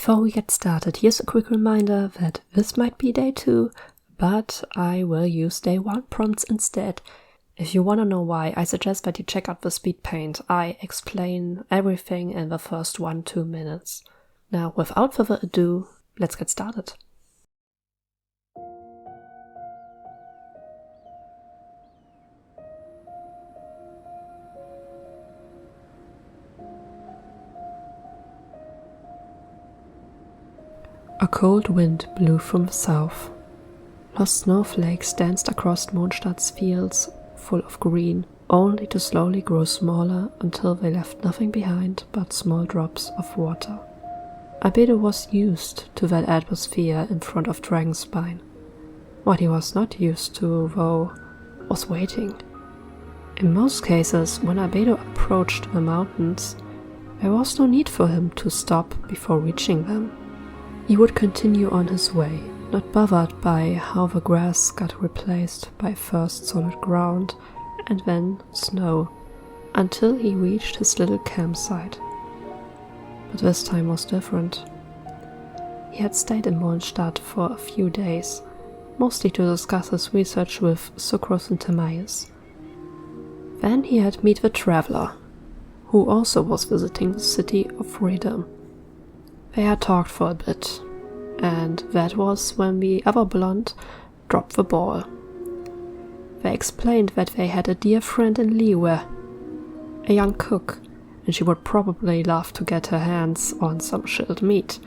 Before we get started, here's a quick reminder that this might be day 2, but I will use day 1 prompts instead. If you want to know why, I suggest that you check out the speedpaint. I explain everything in the first 1-2 minutes. Now, without further ado, let's get started. A cold wind blew from the south. Lost snowflakes danced across Mondstadt's fields, full of green, only to slowly grow smaller until they left nothing behind but small drops of water. Albedo was used to that atmosphere in front of Dragonspine. What he was not used to, though, was waiting. In most cases, when Albedo approached the mountains, there was no need for him to stop before reaching them. He would continue on his way, not bothered by how the grass got replaced by first solid ground and then snow, until he reached his little campsite. But this time was different. He had stayed in Mondstadt for a few days, mostly to discuss his research with Sucrose and Timaeus. Then he had met the traveler, who also was visiting the City of Freedom. They had talked for a bit, and that was when the other blonde dropped the ball. They explained that they had a dear friend in Liyue, a young cook, and she would probably love to get her hands on some chilled meat.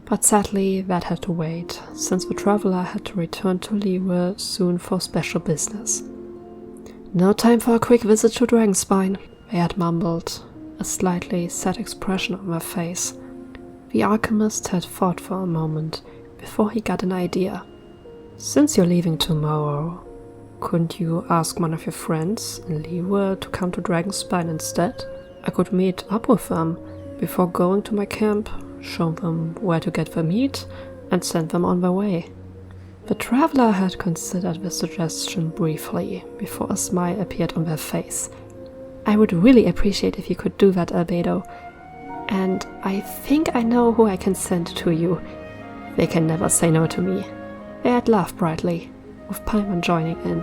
But sadly that had to wait, since the traveler had to return to Liyue soon for special business. No time for a quick visit to Dragonspine, they had mumbled, a slightly sad expression on their face. The alchemist had thought for a moment before he got an idea. Since you're leaving tomorrow, couldn't you ask one of your friends in Liyue to come to Dragonspine instead? I could meet up with them before going to my camp, show them where to get the meat, and send them on their way. The traveler had considered the suggestion briefly before a smile appeared on their face. I would really appreciate if you could do that, Albedo. And I think I know who I can send to you. They can never say no to me. They had laughed brightly, with Paimon joining in.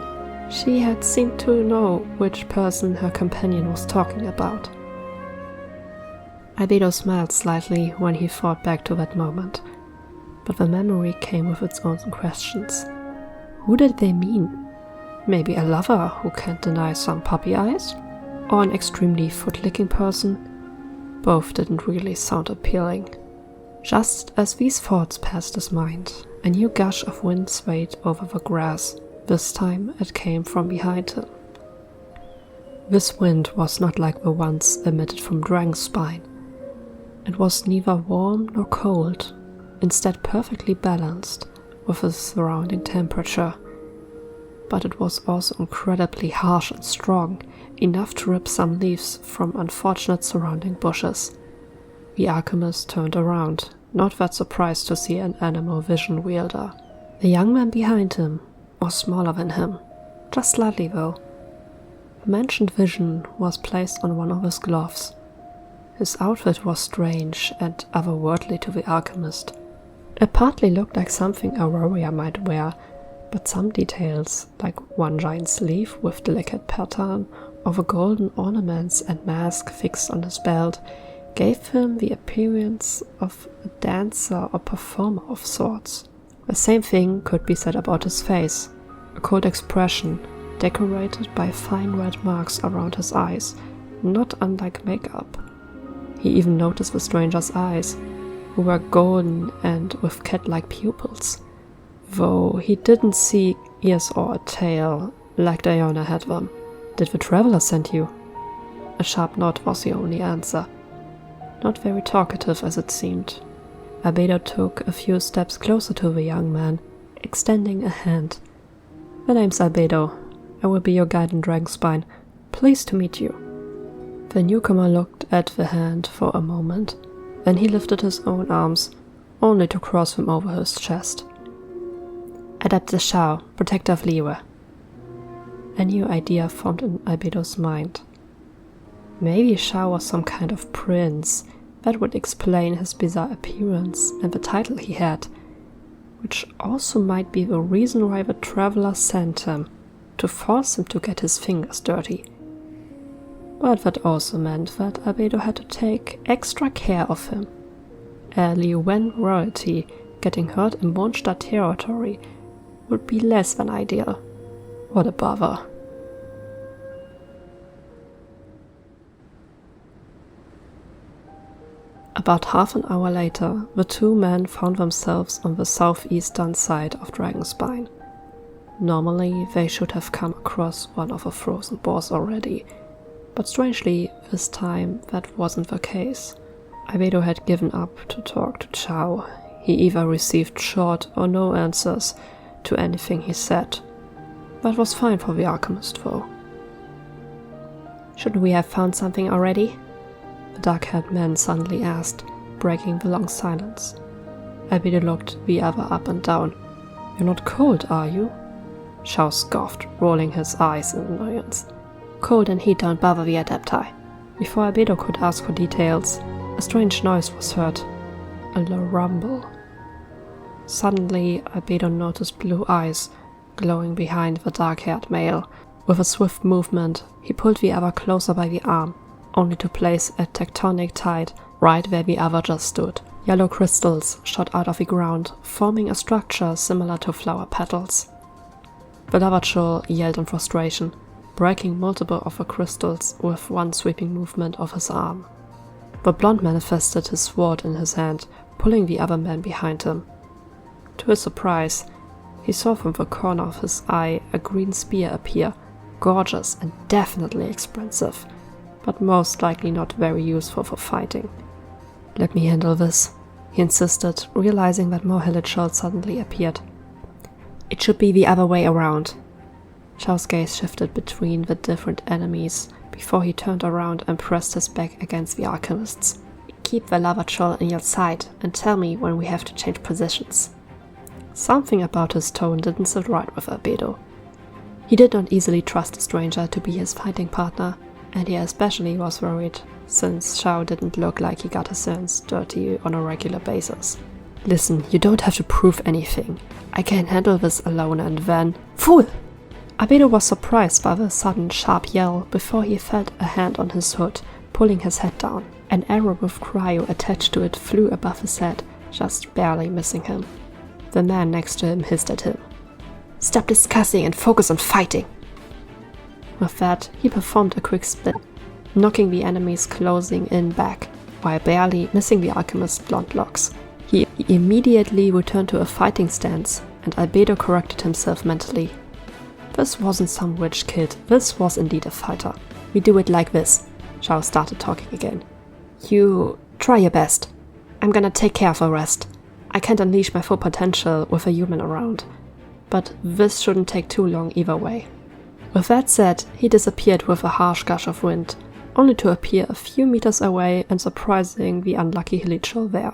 She had seemed to know which person her companion was talking about. Albedo smiled slightly when he thought back to that moment, but the memory came with its own questions. Who did they mean? Maybe a lover who can't deny some puppy eyes? Or an extremely foot-licking person? Both didn't really sound appealing. Just as these thoughts passed his mind, a new gush of wind swayed over the grass. This time it came from behind him. This wind was not like the ones emitted from Dragonspine. It was neither warm nor cold, instead perfectly balanced with the surrounding temperature. But it was also incredibly harsh and strong, enough to rip some leaves from unfortunate surrounding bushes. The alchemist turned around, not that surprised to see an animal vision wielder. The young man behind him was smaller than him, just slightly though. The mentioned vision was placed on one of his gloves. His outfit was strange and otherworldly to the alchemist. It partly looked like something a warrior might wear, but some details, like one giant sleeve with delicate pattern, or the golden ornaments and mask fixed on his belt, gave him the appearance of a dancer or performer of sorts. The same thing could be said about his face, a cold expression, decorated by fine red marks around his eyes, not unlike makeup. He even noticed the stranger's eyes, who were golden and with cat-like pupils, though he didn't see ears or a tail like Diana had them. Did the traveler send you? A sharp nod was the only answer. Not very talkative as it seemed. Albedo took a few steps closer to the young man, extending a hand. My name's Albedo. I will be your guide in Dragonspine. Pleased to meet you. The newcomer looked at the hand for a moment, then he lifted his own arms, only to cross them over his chest. Adept Xiao, protector of Liyue. A new idea formed in Albedo's mind. Maybe Xiao was some kind of prince, That would explain his bizarre appearance and the title he had, which also might be the reason why the traveler sent him, to force him to get his fingers dirty. But that also meant that Albedo had to take extra care of him. A Liyue royalty getting hurt in monster territory would be less than ideal. What a bother. About half an hour later, the two men found themselves on the southeastern side of Dragonspine. Normally, they should have come across one of the frozen boars already, but strangely, this time that wasn't the case. Albedo had given up to talk to Xiao. He either received short or no answers to anything he said. That was fine for the alchemist, though. "Shouldn't we have found something already?" the dark-haired man suddenly asked, breaking the long silence. Albedo looked the other up and down. "You're not cold, are you?" Xiao scoffed, rolling his eyes in annoyance. "Cold and heat don't bother the Adepti." Before Albedo could ask for details, a strange noise was heard. A low rumble. Suddenly, Albedo noticed blue eyes glowing behind the dark-haired male. With a swift movement, he pulled the other closer by the arm, only to place a tectonic tide right where the other just stood. Yellow crystals shot out of the ground, forming a structure similar to flower petals. The Lavachol yelled in frustration, breaking multiple of the crystals with one sweeping movement of his arm. The blonde manifested his sword in his hand, pulling the other man behind him. To his surprise, he saw from the corner of his eye a green spear appear, gorgeous and definitely expensive, but most likely not very useful for fighting. "Let me handle this," he insisted, realizing that more hilichurls suddenly appeared. "It should be the other way around." Xiao's gaze shifted between the different enemies before he turned around and pressed his back against the alchemists. "Keep the Lavachol in your sight and tell me when we have to change positions." Something about his tone didn't sit right with Albedo. He did not easily trust a stranger to be his fighting partner, and he especially was worried, since Xiao didn't look like he got his hands dirty on a regular basis. "Listen, you don't have to prove anything. I can handle this alone and then—" "Fool!" Albedo was surprised by the sudden sharp yell before he felt a hand on his hood, pulling his head down. An arrow with cryo attached to it flew above his head, just barely missing him. The man next to him hissed at him. "Stop discussing and focus on fighting!" With that, he performed a quick spin, knocking the enemies closing in back, while barely missing the alchemist's blonde locks. He immediately returned to a fighting stance, and Albedo corrected himself mentally. This wasn't some witch kid, this was indeed a fighter. "We do it like this." Xiao started talking again. "You try your best. I'm gonna take care of the rest. I can't unleash my full potential with a human around, but this shouldn't take too long either way." With that said, he disappeared with a harsh gush of wind, only to appear a few meters away and surprising the unlucky hilichurl there.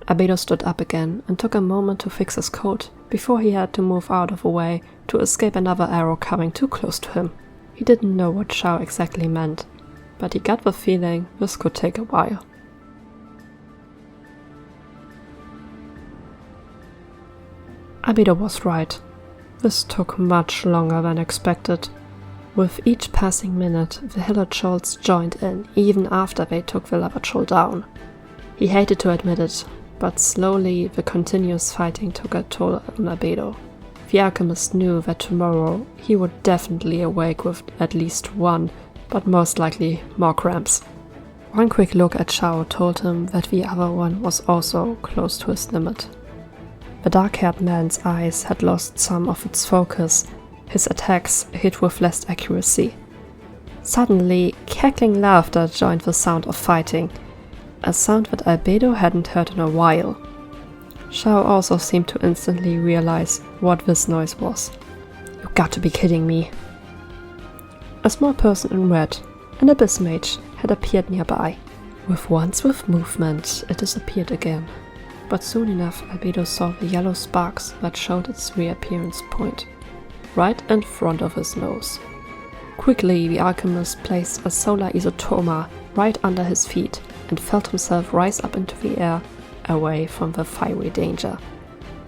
Albedo stood up again and took a moment to fix his coat before he had to move out of the way to escape another arrow coming too close to him. He didn't know what Xiao exactly meant, but he got the feeling this could take a while. Albedo was right. This took much longer than expected. With each passing minute, the hilichurls joined in, even after they took the Lavachol down. He hated to admit it, but slowly the continuous fighting took a toll on Albedo. The alchemist knew that tomorrow he would definitely awake with at least one, but most likely more cramps. One quick look at Xiao told him that the other one was also close to his limit. The dark-haired man's eyes had lost some of its focus, his attacks hit with less accuracy. Suddenly, cackling laughter joined the sound of fighting, a sound that Albedo hadn't heard in a while. Xiao also seemed to instantly realize what this noise was. "You got to be kidding me." A small person in red, an abyss mage, had appeared nearby. With one swift movement, it disappeared again. But soon enough, Albedo saw the yellow sparks that showed its reappearance point, right in front of his nose. Quickly, the alchemist placed a solar isotoma right under his feet and felt himself rise up into the air, away from the fiery danger.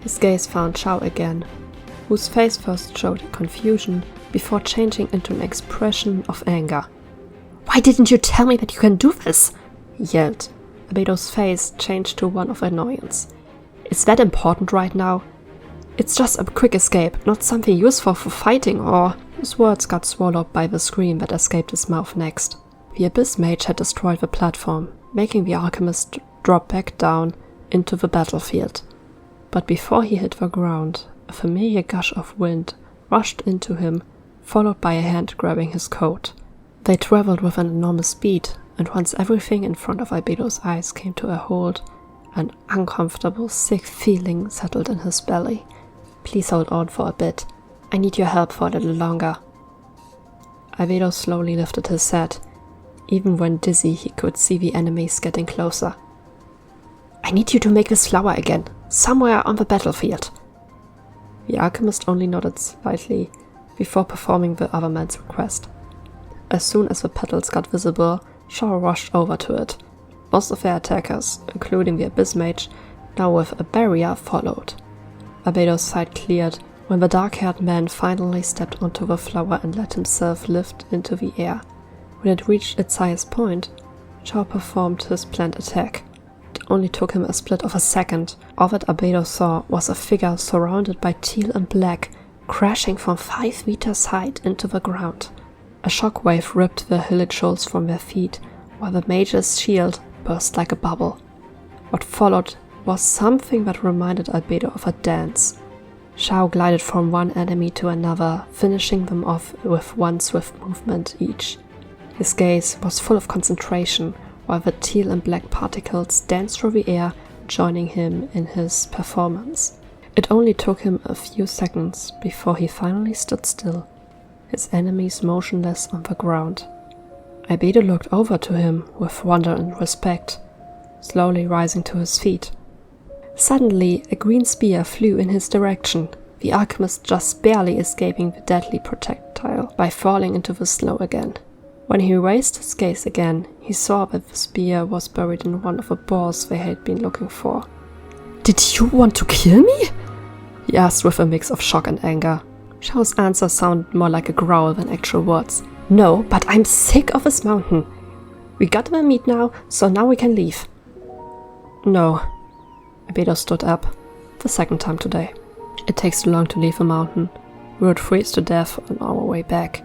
His gaze found Xiao again, whose face first showed confusion before changing into an expression of anger. "Why didn't you tell me that you can do this?" he yelled. Albedo's face changed to one of annoyance. "Is that important right now? It's just a quick escape, not something useful for fighting or—" His words got swallowed by the scream that escaped his mouth next. The Abyss Mage had destroyed the platform, making the alchemist drop back down into the battlefield. But before he hit the ground, a familiar gush of wind rushed into him, followed by a hand grabbing his coat. They traveled with an enormous speed, and once everything in front of Albedo's eyes came to a halt, an uncomfortable, sick feeling settled in his belly. "Please hold on for a bit. I need your help for a little longer." Albedo slowly lifted his head. Even when dizzy, he could see the enemies getting closer. "I need you to make this flower again, somewhere on the battlefield." The alchemist only nodded slightly before performing the other man's request. As soon as the petals got visible, Xiao rushed over to it. Most of their attackers, including the Abyss Mage, now with a barrier, followed. Albedo's sight cleared when the dark-haired man finally stepped onto the flower and let himself lift into the air. When it reached its highest point, Xiao performed his planned attack. It only took him a split of a second. All that Albedo saw was a figure surrounded by teal and black, crashing from 5 meters height into the ground. A shockwave ripped the hillichals from their feet, while the mage's shield burst like a bubble. What followed was something that reminded Albedo of a dance. Xiao glided from one enemy to another, finishing them off with one swift movement each. His gaze was full of concentration, while the teal and black particles danced through the air, joining him in his performance. It only took him a few seconds before he finally stood still, his enemies motionless on the ground. Albedo looked over to him with wonder and respect, slowly rising to his feet. Suddenly, a green spear flew in his direction, the alchemist just barely escaping the deadly projectile by falling into the snow again. When he raised his gaze again, he saw that the spear was buried in one of the boars they had been looking for. "Did you want to kill me?" he asked with a mix of shock and anger. Xiao's answer sounded more like a growl than actual words. "No, but I'm sick of this mountain. We got the meat now, so now we can leave." "No." Albedo stood up, the second time today. "It takes too long to leave the mountain. We would freeze to death on our way back.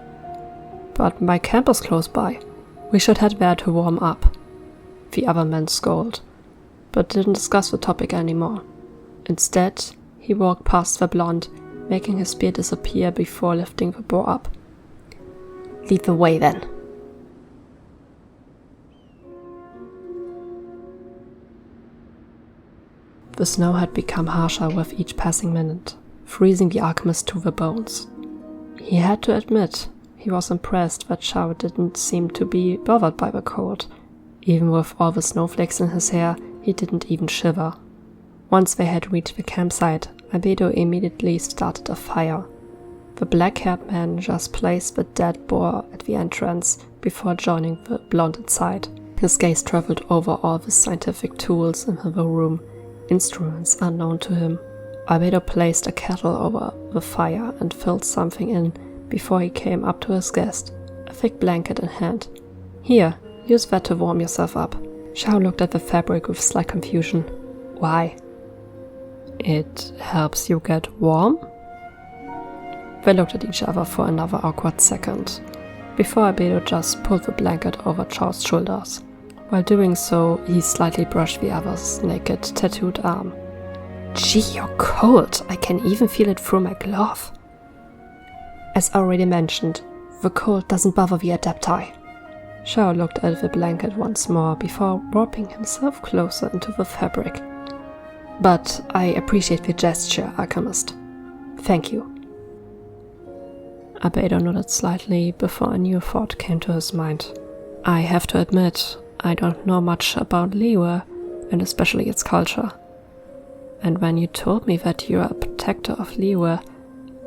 But my camp is close by. We should head there to warm up." The other man scolded, but didn't discuss the topic anymore. Instead, he walked past the blonde, making his spear disappear before lifting the boar up. "Lead the way then." The snow had become harsher with each passing minute, freezing the alchemist to the bones. He had to admit he was impressed that Xiao didn't seem to be bothered by the cold. Even with all the snowflakes in his hair, he didn't even shiver. Once they had reached the campsite, Albedo immediately started a fire. The black-haired man just placed the dead boar at the entrance before joining the blonde inside. His gaze traveled over all the scientific tools in the room, instruments unknown to him. Albedo placed a kettle over the fire and filled something in before he came up to his guest, a thick blanket in hand. "Here, use that to warm yourself up." Xiao looked at the fabric with slight confusion. "Why?" "It helps you get warm?" They looked at each other for another awkward second, before Albedo just pulled the blanket over Xiao's shoulders. While doing so, he slightly brushed the other's naked, tattooed arm. "Gee, you're cold. I can even feel it through my glove." As already mentioned, the cold doesn't bother the Adepti. Xiao looked at the blanket once more before warping himself closer into the fabric. "But I appreciate the gesture, Alchemist. Thank you." Albedo nodded slightly before a new thought came to his mind. "I have to admit, I don't know much about Liyue, and especially its culture. And when you told me that you're a protector of Liyue,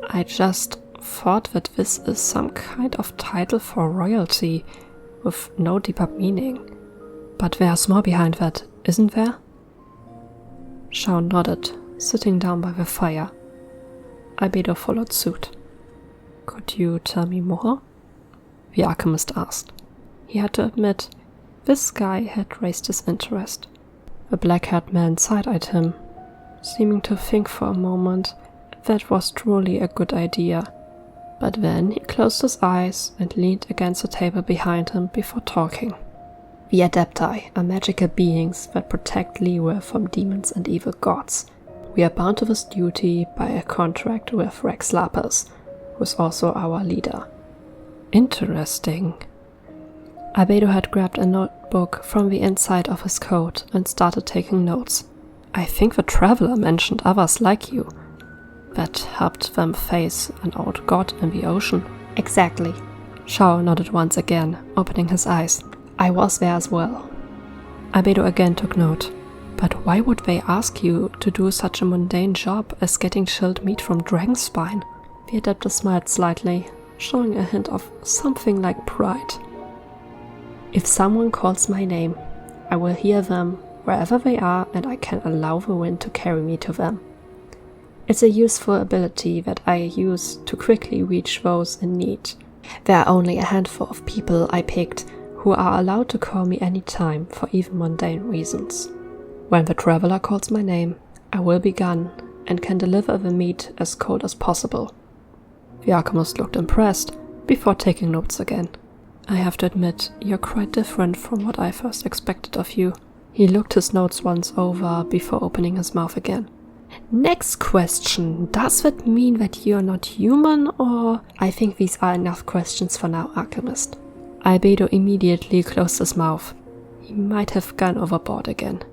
I just thought that this is some kind of title for royalty with no deeper meaning. But there's more behind that, isn't there? Xiao nodded, sitting down by the fire. Albedo followed suit. Could you tell me more? The alchemist asked. He had to admit, this guy had raised his interest. The black-haired man side-eyed him, seeming to think for a moment that was truly a good idea. But then he closed his eyes and leaned against the table behind him before talking. The Adepti are magical beings that protect Liyue from demons and evil gods. We are bound to this duty by a contract with Rex Lapis, who is also our leader. Interesting. Albedo had grabbed a notebook from the inside of his coat and started taking notes. I think the traveler mentioned others like you, that helped them face an old god in the ocean. Exactly. Xiao nodded once again, opening his eyes. I was there as well. Albedo again took note. But why would they ask you to do such a mundane job as getting chilled meat from Dragonspine? The Adeptus smiled slightly, showing a hint of something like pride. If someone calls my name, I will hear them wherever they are, and I can allow the wind to carry me to them. It's a useful ability that I use to quickly reach those in need. There are only a handful of people I picked who are allowed to call me any time for even mundane reasons. When the traveler calls my name, I will be gone and can deliver the meat as cold as possible. The alchemist looked impressed before taking notes again. I have to admit, you're quite different from what I first expected of you. He looked his notes once over before opening his mouth again. Next question. Does that mean that you're not human, or... I think these are enough questions for now, alchemist. Albedo immediately closed his mouth. He might have gone overboard again.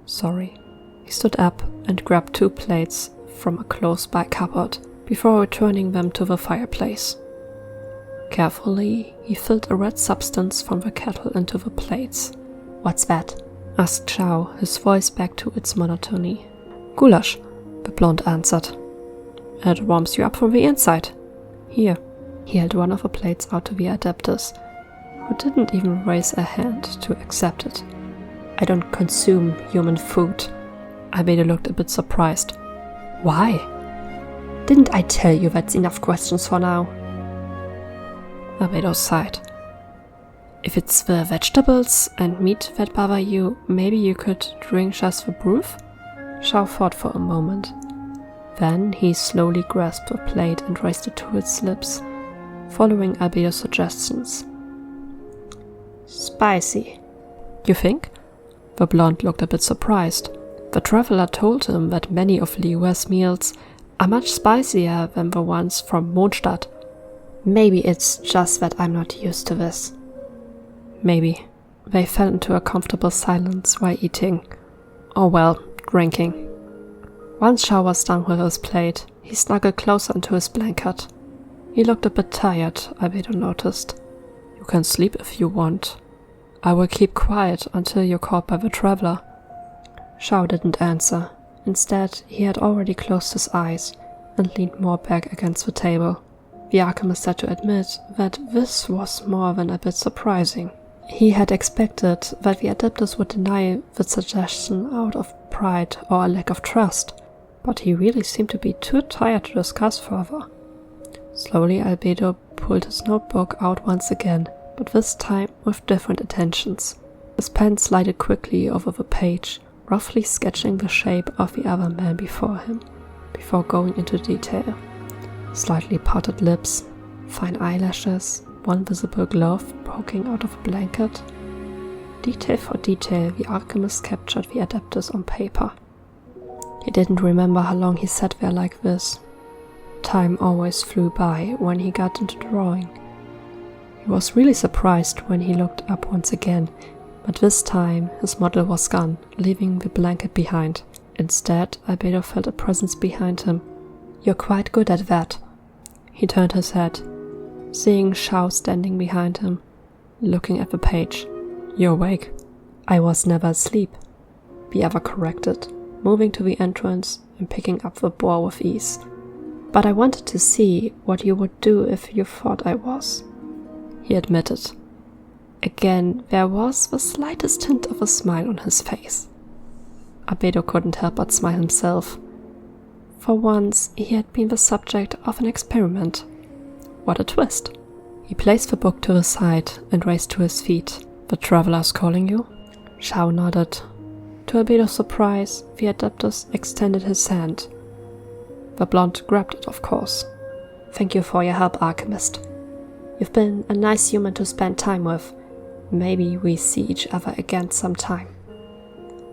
Sorry. He stood up and grabbed 2 plates from a close-by cupboard before returning them to the fireplace. Carefully, he filled a red substance from the kettle into the plates. What's that? Asked Xiao, his voice back to its monotony. Goulash, the blonde answered. It warms you up from the inside. Here. He held one of the plates out to the Adeptus, who didn't even raise a hand to accept it. I don't consume human food. Albedo looked a bit surprised. Why? Didn't I tell you that's enough questions for now? Albedo sighed. If it's the vegetables and meat that bother you, maybe you could drink just the broth? Xiao thought for a moment. Then he slowly grasped the plate and raised it to his lips, following Albedo's suggestions. Spicy. You think? The blonde looked a bit surprised. The traveler told him that many of Liyue's meals are much spicier than the ones from Mondstadt. Maybe it's just that I'm not used to this. Maybe. They fell into a comfortable silence while eating. Or well, drinking. Once Xiao was done with his plate, he snuggled closer into his blanket. He looked a bit tired, Albedo noticed. You can sleep if you want. I will keep quiet until you're caught by the traveler. Xiao didn't answer. Instead, he had already closed his eyes and leaned more back against the table. The alchemist had to admit that this was more than a bit surprising. He had expected that the Adeptus would deny the suggestion out of pride or a lack of trust, but he really seemed to be too tired to discuss further. Slowly, Albedo pulled his notebook out once again, but this time with different intentions. His pen slided quickly over the page, roughly sketching the shape of the other man before him, before going into detail. Slightly parted lips, fine eyelashes, one visible glove poking out of a blanket. Detail for detail, the alchemist captured the Adeptus on paper. He didn't remember how long he sat there like this. Time always flew by when he got into drawing. He was really surprised when he looked up once again, but this time his model was gone, leaving the blanket behind. Instead, Albedo felt a presence behind him. You're quite good at that. He turned his head, seeing Xiao standing behind him, looking at the page. You're awake. I was never asleep, the other corrected, moving to the entrance and picking up the boar with ease. But I wanted to see what you would do if you thought I was, he admitted. Again, there was the slightest hint of a smile on his face. Albedo couldn't help but smile himself. For once, he had been the subject of an experiment. What a twist. He placed the book to the side and raised to his feet. "The traveler's calling you?" Xiao nodded. To Albedo's surprise, the Adeptus extended his hand. The blonde grabbed it, of course. "Thank you for your help, Alchemist. You've been a nice human to spend time with. Maybe we see each other again sometime."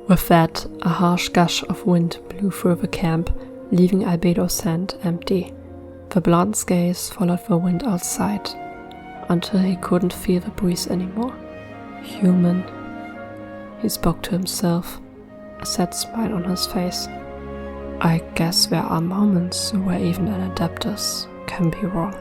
With that, a harsh gush of wind blew through the camp, leaving Albedo's hand empty. The blonde's gaze followed the wind outside, until he couldn't feel the breeze anymore. Human. He spoke to himself, a sad smile on his face. I guess there are moments where even an Adeptus can be wrong.